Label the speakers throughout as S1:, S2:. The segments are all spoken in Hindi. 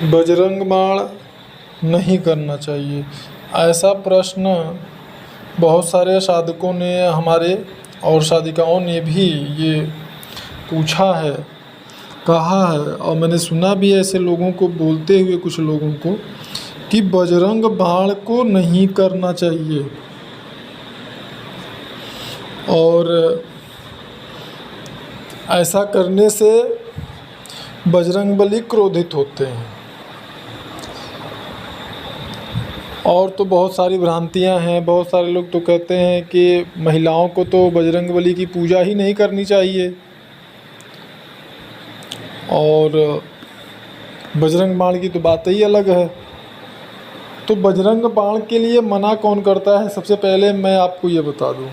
S1: बजरंग बाण नहीं करना चाहिए, ऐसा प्रश्न बहुत सारे साधकों ने हमारे और साधिकाओं ने भी ये पूछा है, कहा है। और मैंने सुना भी ऐसे लोगों को बोलते हुए, कुछ लोगों को, कि बजरंग बाण को नहीं करना चाहिए। और ऐसा करने से बजरंगबली क्रोधित होते हैं। और तो बहुत सारी भ्रांतियां हैं। बहुत सारे लोग तो कहते हैं कि महिलाओं को तो बजरंगबली की पूजा ही नहीं करनी चाहिए, और बजरंग बाण की तो बात ही अलग है। तो बजरंग बाण के लिए मना कौन करता है? सबसे पहले मैं आपको ये बता दूं,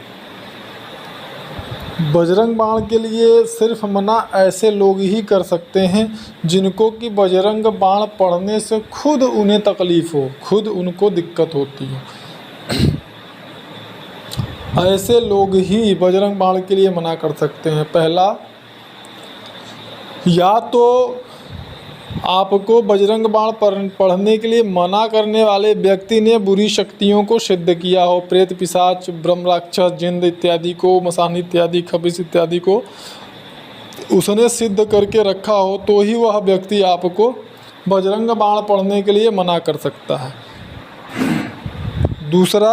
S1: बजरंग बाण के लिए सिर्फ मना ऐसे लोग ही कर सकते हैं जिनको कि बजरंग बाण पढ़ने से खुद उन्हें तकलीफ़ हो, खुद उनको दिक्कत होती है। ऐसे लोग ही बजरंग बाण के लिए मना कर सकते हैं। पहला, या तो आपको बजरंग बाण पढ़ने के लिए मना करने वाले व्यक्ति ने बुरी शक्तियों को सिद्ध किया हो, प्रेत, पिशाच, ब्रह्म, राक्षस, जिन्न इत्यादि को, मसान इत्यादि, खबिस इत्यादि को उसने सिद्ध करके रखा हो, तो ही वह व्यक्ति आपको बजरंग बाण पढ़ने के लिए मना कर सकता है। दूसरा,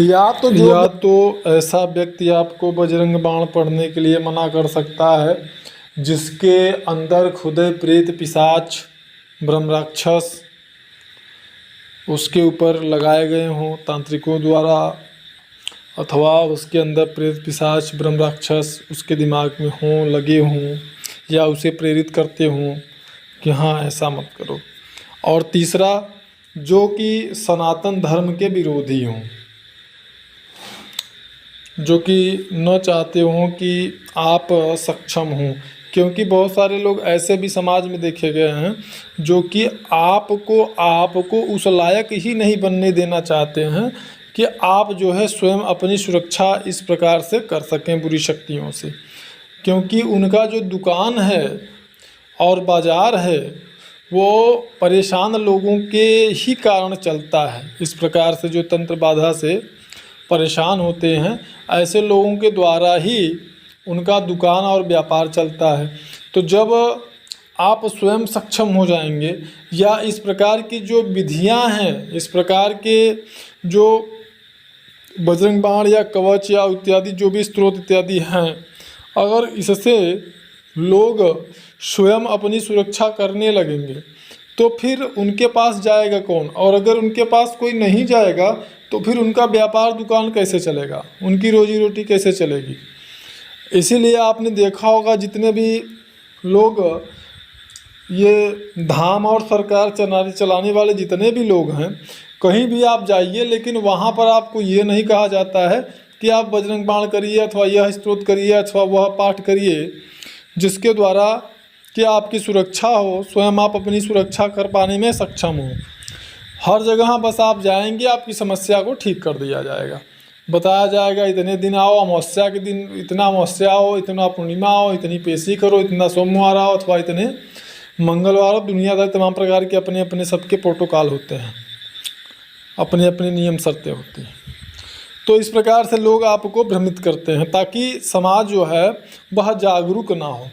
S1: या तो ऐसा व्यक्ति आपको बजरंग बाण पढ़ने के लिए मना कर सकता है जिसके अंदर खुदे प्रेत, पिशाच, ब्रह्म, राक्षस उसके ऊपर लगाए गए हों तांत्रिकों द्वारा, अथवा उसके अंदर प्रेत, पिशाच, ब्रह्म, राक्षस उसके दिमाग में हों, लगे हों, या उसे प्रेरित करते हों कि हाँ ऐसा मत करो। और तीसरा, जो कि सनातन धर्म के विरोधी हों, जो कि न चाहते हों कि आप सक्षम हों। क्योंकि बहुत सारे लोग ऐसे भी समाज में देखे गए हैं जो कि आपको उस लायक ही नहीं बनने देना चाहते हैं कि आप जो है स्वयं अपनी सुरक्षा इस प्रकार से कर सकें बुरी शक्तियों से। क्योंकि उनका जो दुकान है और बाज़ार है वो परेशान लोगों के ही कारण चलता है। इस प्रकार से जो तंत्र बाधा से परेशान होते हैं, ऐसे लोगों के द्वारा ही उनका दुकान और व्यापार चलता है। तो जब आप स्वयं सक्षम हो जाएंगे, या इस प्रकार की जो विधियां हैं, इस प्रकार के जो बजरंग बाण या कवच या इत्यादि जो भी स्त्रोत इत्यादि हैं, अगर इससे लोग स्वयं अपनी सुरक्षा करने लगेंगे तो फिर उनके पास जाएगा कौन? और अगर उनके पास कोई नहीं जाएगा तो फिर उनका व्यापार दुकान कैसे चलेगा, उनकी रोजी रोटी कैसे चलेगी? इसीलिए आपने देखा होगा जितने भी लोग ये धाम और सरकार चलाने वाले जितने भी लोग हैं, कहीं भी आप जाइए लेकिन वहाँ पर आपको ये नहीं कहा जाता है कि आप बजरंग बाण करिए अथवा यह स्तोत्र करिए अथवा वह पाठ करिए जिसके द्वारा कि आपकी सुरक्षा हो, स्वयं आप अपनी सुरक्षा कर पाने में सक्षम हो। हर जगह बस आप जाएंगे, आपकी समस्या को ठीक कर दिया जाएगा, बताया जाएगा इतने दिन आओ, अमावस्या के दिन इतना अमावस्या हो, इतना पूर्णिमा हो, इतनी पेशी करो, इतना सोमवार आओ अथवा इतने मंगलवार हो। दुनियादारी तमाम प्रकार के अपने अपने सबके प्रोटोकॉल होते हैं, अपने अपने नियम शर्तें होती हैं। तो इस प्रकार से लोग आपको भ्रमित करते हैं ताकि समाज जो है वह जागरूक ना हो।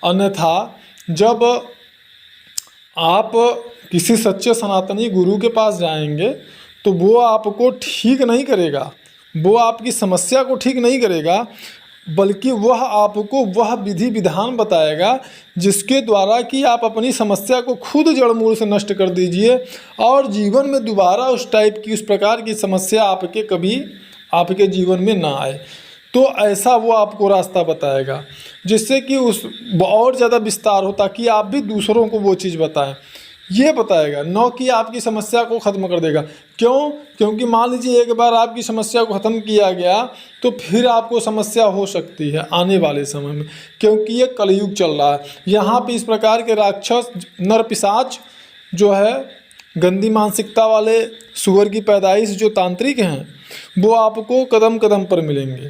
S1: अन्यथा जब आप किसी सच्चे सनातनी गुरु के पास जाएंगे तो वो आपको ठीक नहीं करेगा, वो आपकी समस्या को ठीक नहीं करेगा, बल्कि वह आपको वह विधि विधान बताएगा जिसके द्वारा कि आप अपनी समस्या को खुद जड़ मूल से नष्ट कर दीजिए और जीवन में दोबारा उस टाइप की, उस प्रकार की समस्या आपके जीवन में ना आए। तो ऐसा वो आपको रास्ता बताएगा जिससे कि उस और ज़्यादा विस्तार हो, ताकि आप भी दूसरों को वो चीज़ बताएं। ये बताएगा, न कि आपकी समस्या को ख़त्म कर देगा। क्यों? क्योंकि मान लीजिए एक बार आपकी समस्या को ख़त्म किया गया तो फिर आपको समस्या हो सकती है आने वाले समय में, क्योंकि ये कलयुग चल रहा है। यहाँ पे इस प्रकार के राक्षस, नर, पिशाच जो है, गंदी मानसिकता वाले सुअर की पैदाइश जो तांत्रिक हैं, वो आपको कदम कदम पर मिलेंगे।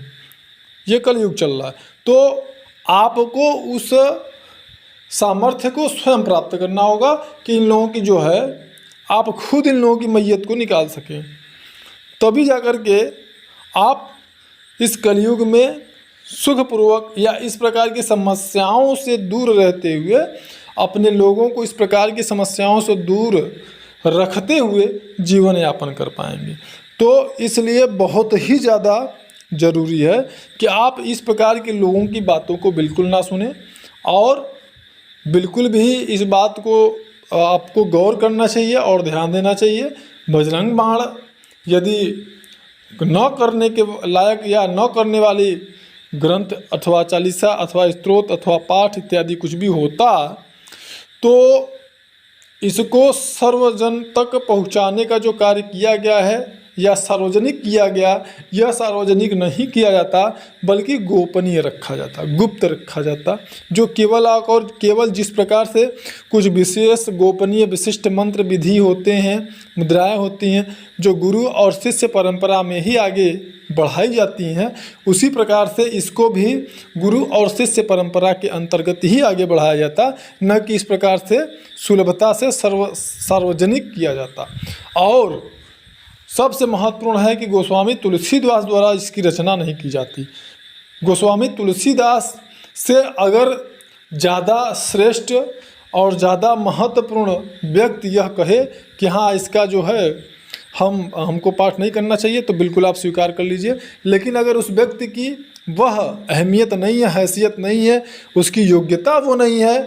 S1: ये कलयुग चल रहा है। तो आपको उस सामर्थ्य को स्वयं प्राप्त करना होगा कि इन लोगों की जो है आप खुद इन लोगों की मैयत को निकाल सकें। तभी जाकर के आप इस कलयुग में सुखपूर्वक या इस प्रकार की समस्याओं से दूर रहते हुए, अपने लोगों को इस प्रकार की समस्याओं से दूर रखते हुए जीवन यापन कर पाएंगे। तो इसलिए बहुत ही ज़्यादा ज़रूरी है कि आप इस प्रकार के लोगों की बातों को बिल्कुल ना सुने और बिल्कुल भी इस बात को आपको गौर करना चाहिए और ध्यान देना चाहिए। बजरंग बाण यदि न करने के लायक या न करने वाली ग्रंथ अथवा चालीसा अथवा स्तोत्र अथवा पाठ इत्यादि कुछ भी होता तो इसको सर्वजन तक पहुंचाने का जो कार्य किया गया है या सार्वजनिक किया गया, यह सार्वजनिक नहीं किया जाता बल्कि गोपनीय रखा जाता, गुप्त रखा जाता। जो केवल जिस प्रकार से कुछ विशेष गोपनीय विशिष्ट मंत्र विधि होते हैं, मुद्राएं होती हैं, जो गुरु और शिष्य परंपरा में ही आगे बढ़ाई जाती हैं, उसी प्रकार से इसको भी गुरु और शिष्य परंपरा के अंतर्गत ही आगे बढ़ाया जाता, न कि इस प्रकार से सुलभता से सार्वजनिक किया जाता। और सबसे महत्वपूर्ण है कि गोस्वामी तुलसीदास द्वारा इसकी रचना नहीं की जाती। गोस्वामी तुलसीदास से अगर ज़्यादा श्रेष्ठ और ज़्यादा महत्वपूर्ण व्यक्ति यह कहे कि हाँ इसका जो है हमको पाठ नहीं करना चाहिए, तो बिल्कुल आप स्वीकार कर लीजिए। लेकिन अगर उस व्यक्ति की वह अहमियत नहीं है, हैसियत नहीं है, उसकी योग्यता वो नहीं है,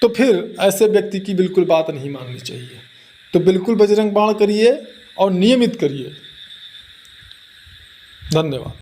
S1: तो फिर ऐसे व्यक्ति की बिल्कुल बात नहीं माननी चाहिए। तो बिल्कुल बजरंग बाण करिए और नियमित करिए। धन्यवाद।